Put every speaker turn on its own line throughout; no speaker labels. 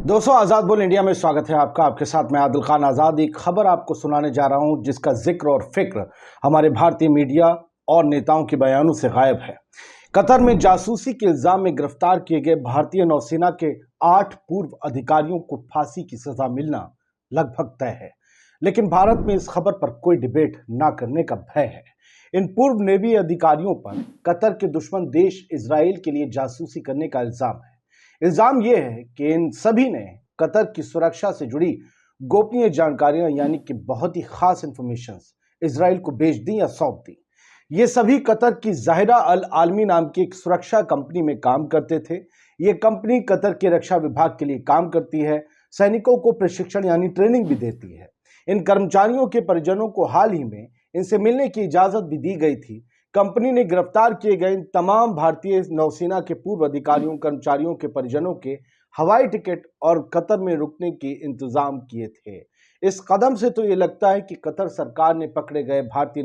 दोस्तों, आज़ाद बोल इंडिया में स्वागत है आपका। आपके साथ मैं आदिल खान आज़ाद। एक खबर आपको सुनाने जा रहा हूं जिसका जिक्र और फिक्र हमारे भारतीय मीडिया और नेताओं के बयानों से गायब है। कतर में जासूसी के इल्जाम में गिरफ्तार किए गए भारतीय नौसेना के 8 पूर्व अधिकारियों को फांसी की सजा मिलना लगभग तय है, लेकिन भारत में इस खबर पर कोई डिबेट ना करने का भय है। इन पूर्व नेवी अधिकारियों पर कतर के दुश्मन देश इजराइल के लिए जासूसी करने का इल्जाम है। इल्जाम यह है कि इन सभी ने कतर की सुरक्षा से जुड़ी गोपनीय जानकारियां यानी कि बहुत ही खास इंफॉर्मेशन इजराइल को बेच दी या सौंप दी। ये सभी कतर की जाहिरा अल आलमी नाम की एक सुरक्षा कंपनी में काम करते थे। ये कंपनी कतर के रक्षा विभाग के लिए काम करती है, सैनिकों को प्रशिक्षण यानी ट्रेनिंग भी देती है। इन कर्मचारियों के परिजनों को हाल ही में इनसे मिलने की इजाजत भी दी गई थी। कंपनी ने गिरफ्तार किए गए तमाम भारतीय नौसेना के पूर्व अधिकारियों कर्मचारियों के परिजनों के हवाई टिकट और कतर में रुकने के इंतजाम किए थे। इस कदम से तो ये लगता है कि कतर सरकार ने पकड़े गए भारतीय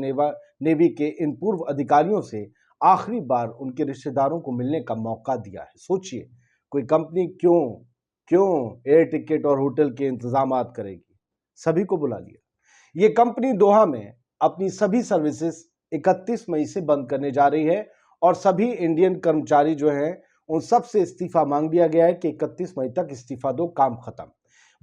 नेवी के इन पूर्व अधिकारियों से आखिरी बार उनके रिश्तेदारों को मिलने का मौका दिया है। सोचिए, कोई कंपनी क्यों क्यों एयर टिकट और होटल के इंतजाम करेगी? सभी को बुला लिया। ये कंपनी दोहा में अपनी सभी सर्विसेज 31 मई से बंद करने जा रही है और सभी इंडियन कर्मचारी जो हैं उन सब से इस्तीफा मांग लिया गया है कि 31 मई तक इस्तीफा दो, काम खत्म।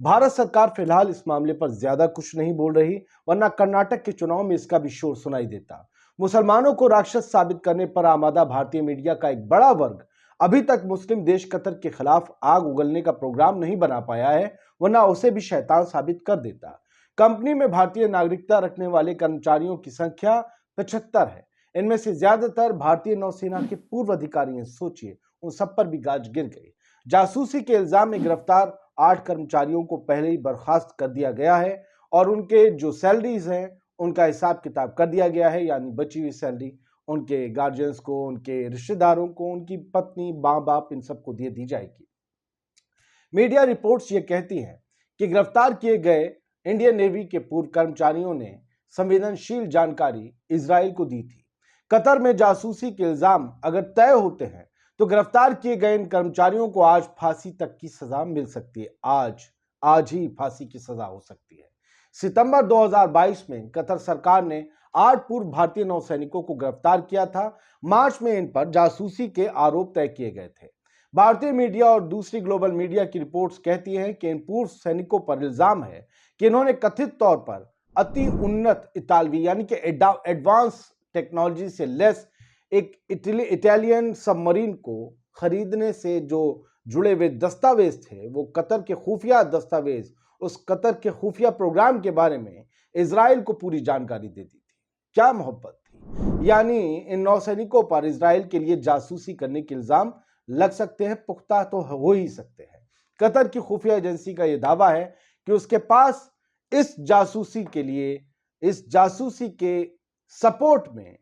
भारत सरकार फिलहाल इस मामले पर ज्यादा कुछ नहीं बोल रही, वरना कर्नाटक के चुनाव में इसका भी शोर सुनाई देता। मुसलमानों को राक्षस साबित करने पर आमादा भारतीय मीडिया का एक बड़ा वर्ग अभी तक मुस्लिम देश कतर के खिलाफ आग उगलने का प्रोग्राम नहीं बना पाया है, वरना उसे भी शैतान साबित कर देता। कंपनी में भारतीय नागरिकता रखने वाले कर्मचारियों की संख्या 75 है। इनमें से ज्यादातर भारतीय नौसेना के पूर्व अधिकारी हैं। सोचिए, उन सब पर भी गाज गिर गई। जासूसी के इल्जाम में गिरफ्तार 8 कर्मचारियों को पहले ही बर्खास्त कर दिया गया है और उनके जो सैलरीज हैं उनका हिसाब किताब कर दिया गया है, यानी बची हुई सैलरी उनके गार्जियंस को, उनके रिश्तेदारों को, उनकी पत्नी, माँ बाप, इन सबको दे दी जाएगी। मीडिया रिपोर्ट्स ये कहती हैं कि गिरफ्तार किए गए इंडियन नेवी के पूर्व कर्मचारियों ने संवेदनशील जानकारी इजराइल को दी थी। कतर में जासूसी के इल्जाम अगर तय होते हैं तो गिरफ्तार किए गए इन कर्मचारियों को आज फांसी तक की सजा मिल सकती है। आज ही फांसी की सजा हो सकती है। सितंबर 2022 में कतर सरकार ने 8 पूर्व भारतीय नौसैनिकों को गिरफ्तार किया था। मार्च में इन पर जासूसी के आरोप तय किए गए थे। भारतीय मीडिया और दूसरी ग्लोबल मीडिया की रिपोर्ट्स कहती हैं कि इन पूर्व सैनिकों पर इल्जाम है कि इन्होंने कथित तौर पर अति उन्नत इतालवी यानी कि एडवांस टेक्नोलॉजी से लेस एक इटालियन सबमरीन को खरीदने से जो जुड़े हुए दस्तावेज थे, वो कतर के खुफिया दस्तावेज, उस कतर के खुफिया प्रोग्राम के बारे में इजराइल को पूरी जानकारी दे दी थी। क्या मोहब्बत थी! यानी इन नौसैनिकों पर इजराइल के लिए जासूसी करने के इल्जाम लग सकते हैं, पुख्ता तो हो ही सकते हैं। कतर की खुफिया एजेंसी का यह दावा है कि उसके पास इस जासूसी के सपोर्ट में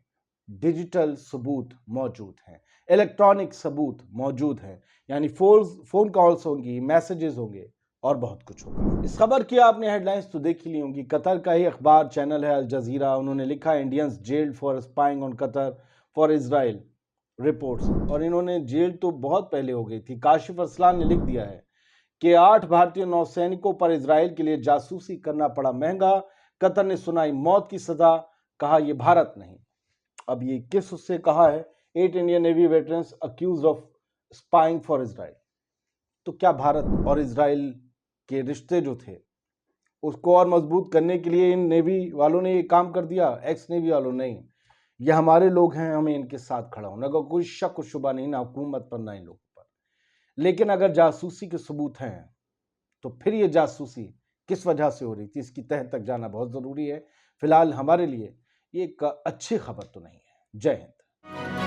डिजिटल सबूत मौजूद हैं, इलेक्ट्रॉनिक सबूत मौजूद हैं, यानी फोन कॉल्स होंगी, मैसेजेस होंगे और बहुत कुछ होगा। इस खबर की आपने हेडलाइंस तो देख ही ली होंगी। कतर का ही अखबार चैनल है अल जजीरा, उन्होंने लिखा Indians gelled for spying on Qatar for Israel reports, और इन्होंने जेल तो बहुत पहले हो गई थी। काशिफ अरसलान ने लिख दिया है कि 8 भारतीय नौसैनिकों पर इजराइल के लिए जासूसी करना पड़ा महंगा, कतर ने सुनाई मौत की सजा, कहा यह भारत नहीं। अब ये किस उससे कहा है? 8 Indian navy veterans accused of spying for Israel. तो क्या भारत और इजराइल के रिश्ते जो थे उसको और मजबूत करने के लिए इन नेवी वालों ने ये काम कर दिया? एक्स नेवी वालों? नहीं, ये हमारे लोग हैं, हमें इनके साथ खड़ा होना का कोई शक शुबा नहीं, ना हुकूमत पर ना इन लोगों पर। लेकिन अगर जासूसी के सबूत हैं तो फिर ये जासूसी किस वजह से हो रही थी, इसकी तह तक जाना बहुत जरूरी है। फिलहाल हमारे लिए ये एक अच्छी खबर तो नहीं है। जय हिंद।